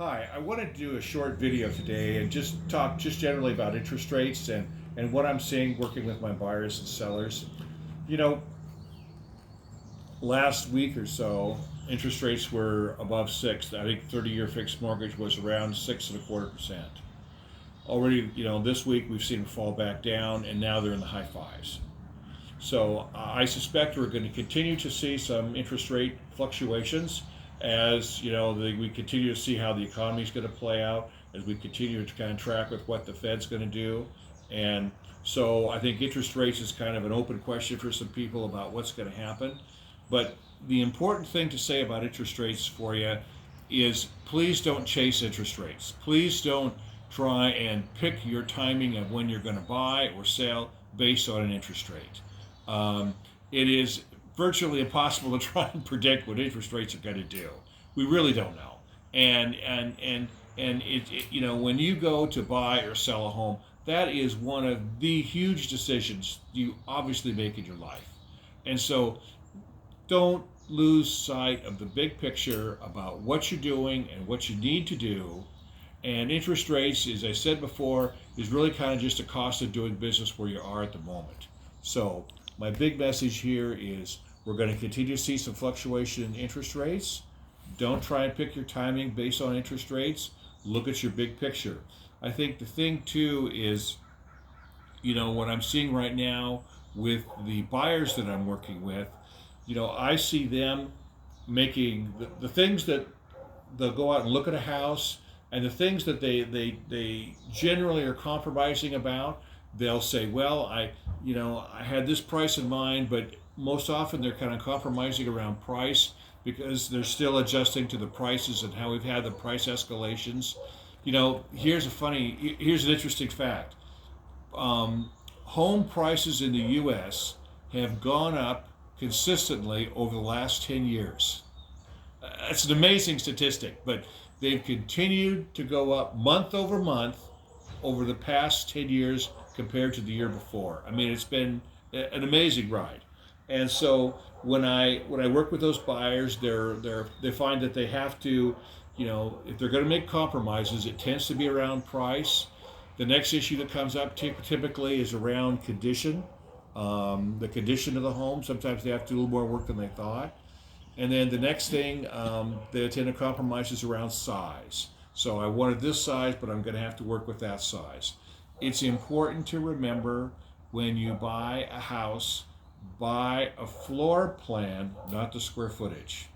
Hi, I wanted to do a short video today and just talk just generally about interest rates and what I'm seeing working with my buyers and sellers. You know, last week or so, interest rates were above six. I think 30-year fixed mortgage was around 6.25%. Already, this week we've seen them fall back down and now they're in the high fives. So I suspect we're going to continue to see some interest rate fluctuations as we continue to see how the economy is going to play out, as we continue to kind of track with what the Fed's going to do. And so I think interest rates is kind of an open question for some people about what's going to happen. But the important thing to say about interest rates for you is please don't chase interest rates. Please don't try and pick your timing of when you're going to buy or sell based on an interest rate. It is virtually impossible to try and predict what interest rates are going to do. We really don't know. And when you go to buy or sell a home, that is one of the huge decisions you obviously make in your life. And so don't lose sight of the big picture about what you're doing and what you need to do. And interest rates, as I said before, is really kind of just a cost of doing business where you are at the moment. So my big message here is we're going to continue to see some fluctuation in interest rates. Don't try and pick your timing based on interest rates. Look at your big picture. I think the thing too is, what I'm seeing right now with the buyers that I'm working with, I see them making the things that they'll go out and look at a house, and the things that they generally are compromising about, they'll say, well, I had this price in mind, but most often they're kind of compromising around price because they're still adjusting to the prices and how we've had the price escalations. Here's an interesting fact. Home prices in the U.S. have gone up consistently over the last 10 years. That's an amazing statistic, but they've continued to go up month over month over the past 10 years compared to the year before. I mean, it's been an amazing ride. And so when I work with those buyers, they find that they have to, if they're going to make compromises, it tends to be around price. The next issue that comes up typically is around condition, the condition of the home. Sometimes they have to do a little more work than they thought. And then the next thing they tend to compromise is around size. So I wanted this size, but I'm going to have to work with that size. It's important to remember when you buy a house, buy a floor plan, not the square footage.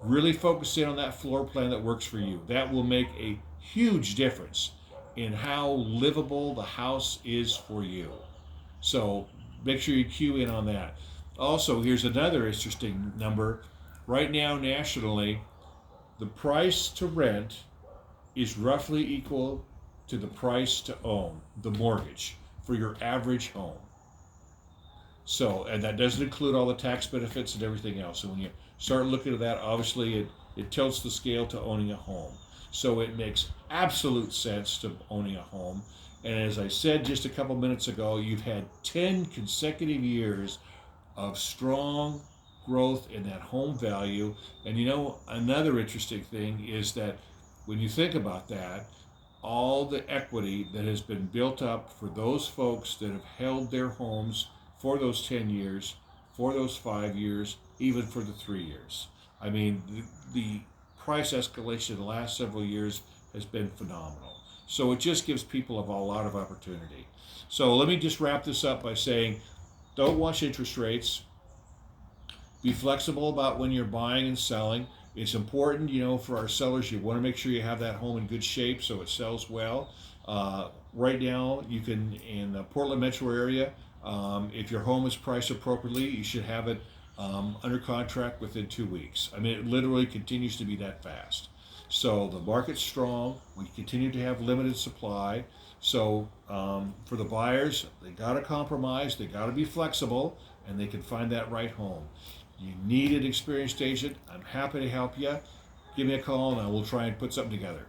Really focus in on that floor plan that works for you. That will make a huge difference in how livable the house is for you. So make sure you cue in on that. Also, here's another interesting number. Right now, nationally, the price to rent is roughly equal to the price to own, the mortgage, for your average home. So, and that doesn't include all the tax benefits and everything else. So when you start looking at that, obviously it tilts the scale to owning a home. So it makes absolute sense to owning a home. And as I said just a couple minutes ago, you've had 10 consecutive years of strong growth in that home value. And another interesting thing is that when you think about that, all the equity that has been built up for those folks that have held their homes for those 10 years, for those 5 years, even for the 3 years. I mean, the price escalation in the last several years has been phenomenal. So it just gives people a lot of opportunity. So let me just wrap this up by saying, don't watch interest rates. Be flexible about when you're buying and selling. It's important, for our sellers, you want to make sure you have that home in good shape so it sells well. Right now, you can, in the Portland metro area, if your home is priced appropriately, you should have it under contract within 2 weeks. I mean, it literally continues to be that fast. So the market's strong. We continue to have limited supply. So for the buyers, they got to compromise. They got to be flexible, and they can find that right home. You need an experienced agent. I'm happy to help you. Give me a call, and I will try and put something together.